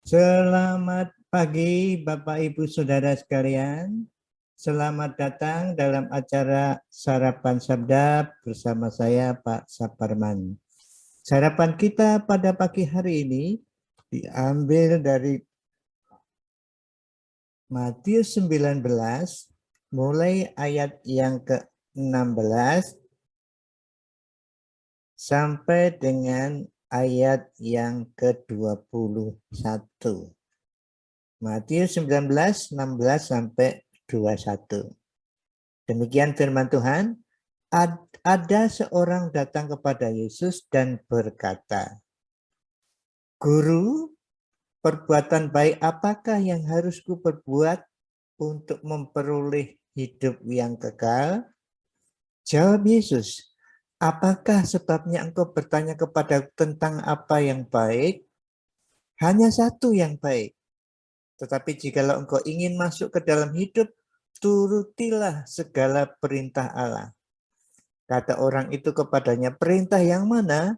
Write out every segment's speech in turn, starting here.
Selamat pagi Bapak Ibu Saudara sekalian. Selamat datang dalam acara Sarapan Sabda bersama saya Pak Saparman. Sarapan kita pada pagi hari ini diambil dari Matius 19 mulai ayat yang ke-16 sampai dengan ayat yang ke-21. Matius 19, 16 sampai 21. Demikian firman Tuhan. Ada seorang datang kepada Yesus dan berkata, "Guru, perbuatan baik apakah yang harus kuperbuat untuk memperoleh hidup yang kekal?" Jawab Yesus, "Apakah sebabnya engkau bertanya kepadaku tentang apa yang baik? Hanya satu yang baik. Tetapi jikalau engkau ingin masuk ke dalam hidup, turutilah segala perintah Allah." Kata orang itu kepadanya, "Perintah yang mana?"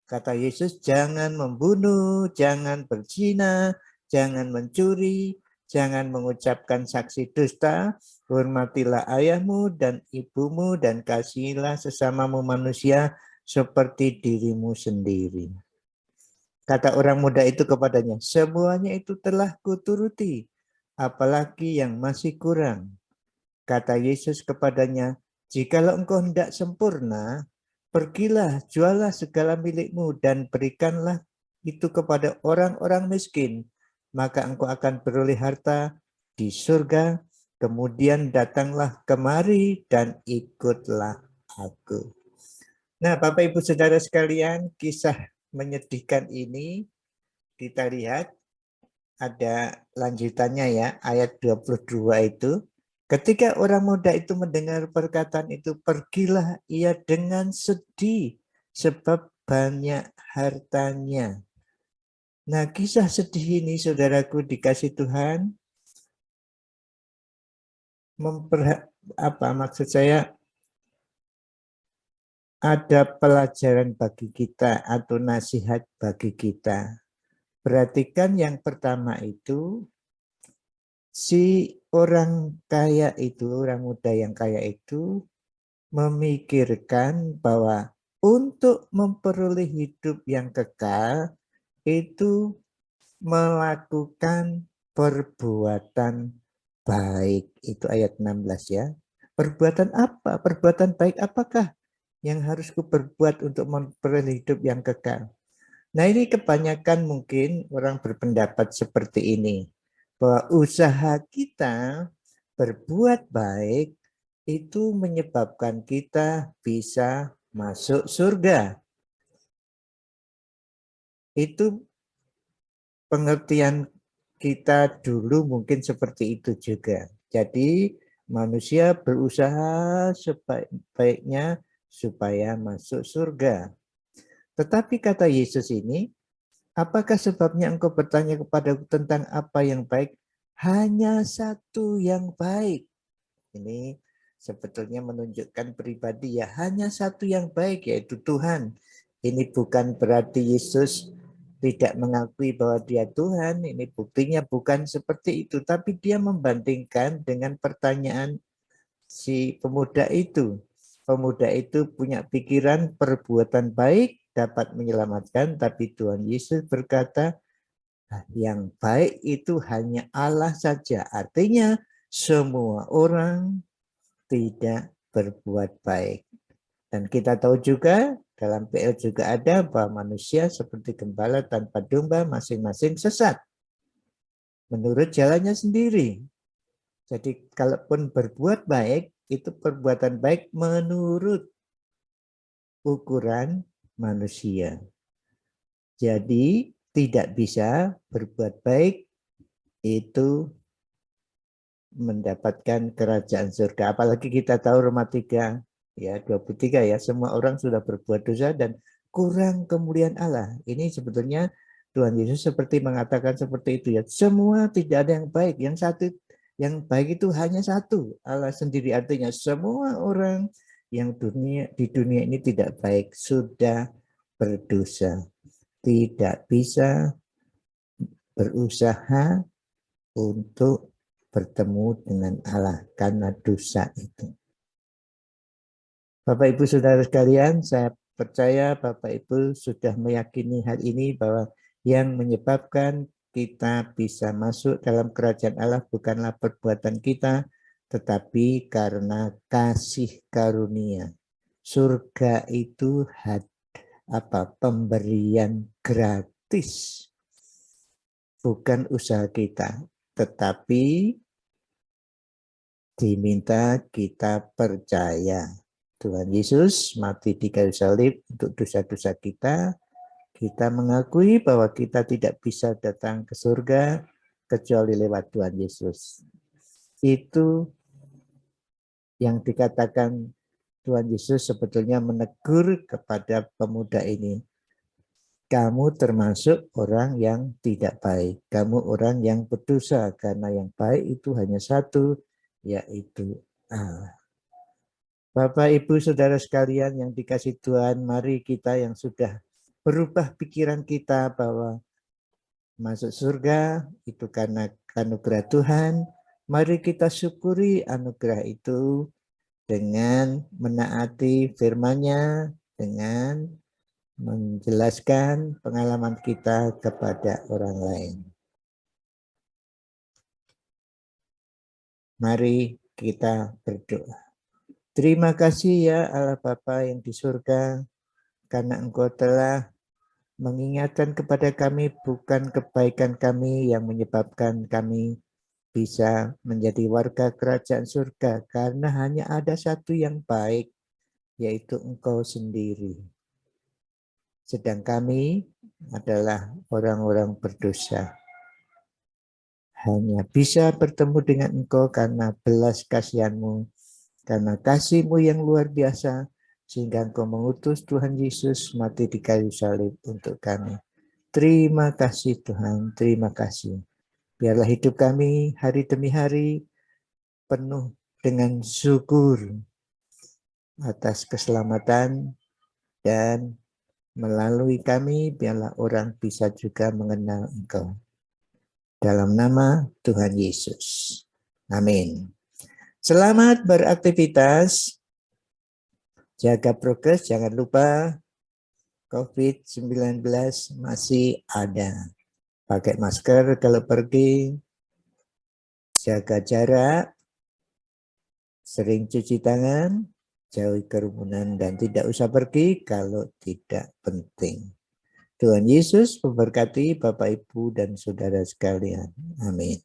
Kata Yesus, "Jangan membunuh, jangan berzina, jangan mencuri, jangan mengucapkan saksi dusta, hormatilah ayahmu dan ibumu, dan kasihilah sesamamu manusia seperti dirimu sendiri." Kata orang muda itu kepadanya, "Semuanya itu telah kuturuti, apalagi yang masih kurang?" Kata Yesus kepadanya, "Jikalau engkau hendak sempurna, pergilah, jualah segala milikmu dan berikanlah itu kepada orang-orang miskin, maka engkau akan beroleh harta di surga. Kemudian datanglah kemari dan ikutlah aku." Nah, Bapak Ibu Saudara sekalian, kisah menyedihkan ini kita lihat ada lanjutannya ya, ayat 22 itu. Ketika orang muda itu mendengar perkataan itu, pergilah ia dengan sedih sebab banyak hartanya. Nah, kisah sedih ini saudaraku dikasih Tuhan maksud saya ada pelajaran bagi kita atau nasihat bagi kita. Perhatikan yang pertama itu, si orang kaya itu, orang muda yang kaya itu memikirkan bahwa untuk memperoleh hidup yang kekal itu melakukan perbuatan baik. Itu ayat 16 ya. Perbuatan apa? Perbuatan baik apakah yang harus kuperbuat untuk memperoleh hidup yang kekal? Nah, ini kebanyakan mungkin orang berpendapat seperti ini, bahwa usaha kita berbuat baik itu menyebabkan kita bisa masuk surga. Itu pengertian kita dulu mungkin seperti itu juga. Jadi manusia berusaha sebaik-baiknya supaya masuk surga. Tetapi kata Yesus ini, apakah sebabnya engkau bertanya kepadaku tentang apa yang baik? Hanya satu yang baik. Ini sebetulnya menunjukkan pribadi ya, hanya satu yang baik yaitu Tuhan. Ini bukan berarti Yesus tidak mengakui bahwa dia Tuhan, ini buktinya bukan seperti itu, tapi dia membandingkan dengan pertanyaan si pemuda itu. Pemuda itu punya pikiran perbuatan baik dapat menyelamatkan, tapi Tuhan Yesus berkata, yang baik itu hanya Allah saja. Artinya semua orang tidak berbuat baik. Dan kita tahu juga dalam PL juga ada bahwa manusia seperti gembala tanpa domba, masing-masing sesat menurut jalannya sendiri. Jadi kalaupun berbuat baik, itu perbuatan baik menurut ukuran manusia. Jadi tidak bisa berbuat baik itu mendapatkan kerajaan surga. Apalagi kita tahu Roma 3 ya 23 ya, semua orang sudah berbuat dosa dan kurang kemuliaan Allah. Ini sebetulnya Tuhan Yesus seperti mengatakan seperti itu ya. Semua tidak ada yang baik. Yang satu yang baik itu hanya satu, Allah sendiri. Artinya semua orang yang di dunia ini tidak baik, sudah berdosa. Tidak bisa berusaha untuk bertemu dengan Allah karena dosa itu. Bapak Ibu Saudara sekalian, saya percaya Bapak Ibu sudah meyakini hal ini bahwa yang menyebabkan kita bisa masuk dalam kerajaan Allah bukanlah perbuatan kita, tetapi karena kasih karunia. Surga itu pemberian gratis, bukan usaha kita, tetapi diminta kita percaya. Tuhan Yesus mati di kayu salib untuk dosa-dosa kita. Kita mengakui bahwa kita tidak bisa datang ke surga kecuali lewat Tuhan Yesus. Itu yang dikatakan Tuhan Yesus sebetulnya menegur kepada pemuda ini. Kamu termasuk orang yang tidak baik. Kamu orang yang berdosa karena yang baik itu hanya satu, yaitu Allah. Bapak, Ibu, Saudara sekalian yang dikasih Tuhan, mari kita yang sudah berubah pikiran kita bahwa masuk surga itu karena anugerah Tuhan. Mari kita syukuri anugerah itu dengan menaati firman-Nya, dengan menjelaskan pengalaman kita kepada orang lain. Mari kita berdoa. Terima kasih ya Allah Bapa yang di surga, karena Engkau telah mengingatkan kepada kami bukan kebaikan kami yang menyebabkan kami bisa menjadi warga kerajaan surga, karena hanya ada satu yang baik, yaitu Engkau sendiri. Sedang kami adalah orang-orang berdosa. Hanya bisa bertemu dengan Engkau karena belas kasihan-Mu, karena kasih-Mu yang luar biasa, sehingga Engkau mengutus Tuhan Yesus mati di kayu salib untuk kami. Terima kasih Tuhan, terima kasih. Biarlah hidup kami hari demi hari penuh dengan syukur atas keselamatan, dan melalui kami biarlah orang bisa juga mengenal Engkau. Dalam nama Tuhan Yesus. Amin. Selamat beraktivitas. Jaga prokes, jangan lupa COVID-19 masih ada. Pakai masker kalau pergi, jaga jarak, sering cuci tangan, jauhi kerumunan, dan tidak usah pergi kalau tidak penting. Tuhan Yesus memberkati Bapak, Ibu, dan Saudara sekalian. Amin.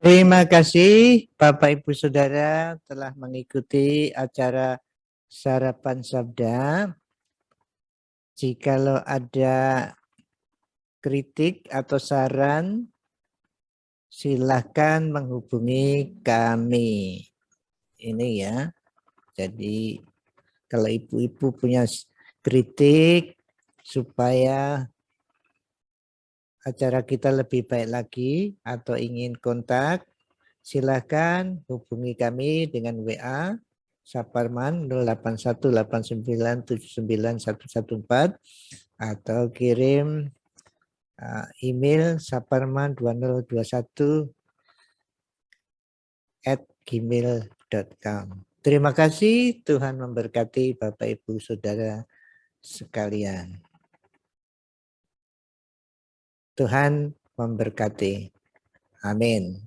Terima kasih Bapak, Ibu, Saudara telah mengikuti acara Sarapan Sabda. Jikalau ada kritik atau saran, silakan menghubungi kami. Ini ya. Jadi kalau ibu-ibu punya kritik supaya acara kita lebih baik lagi atau ingin kontak, silakan hubungi kami dengan WA Saparman 0818979114 atau kirim email saparman2021@gmail.com. Terima kasih, Tuhan memberkati Bapak, Ibu, Saudara sekalian. Tuhan memberkati. Amin.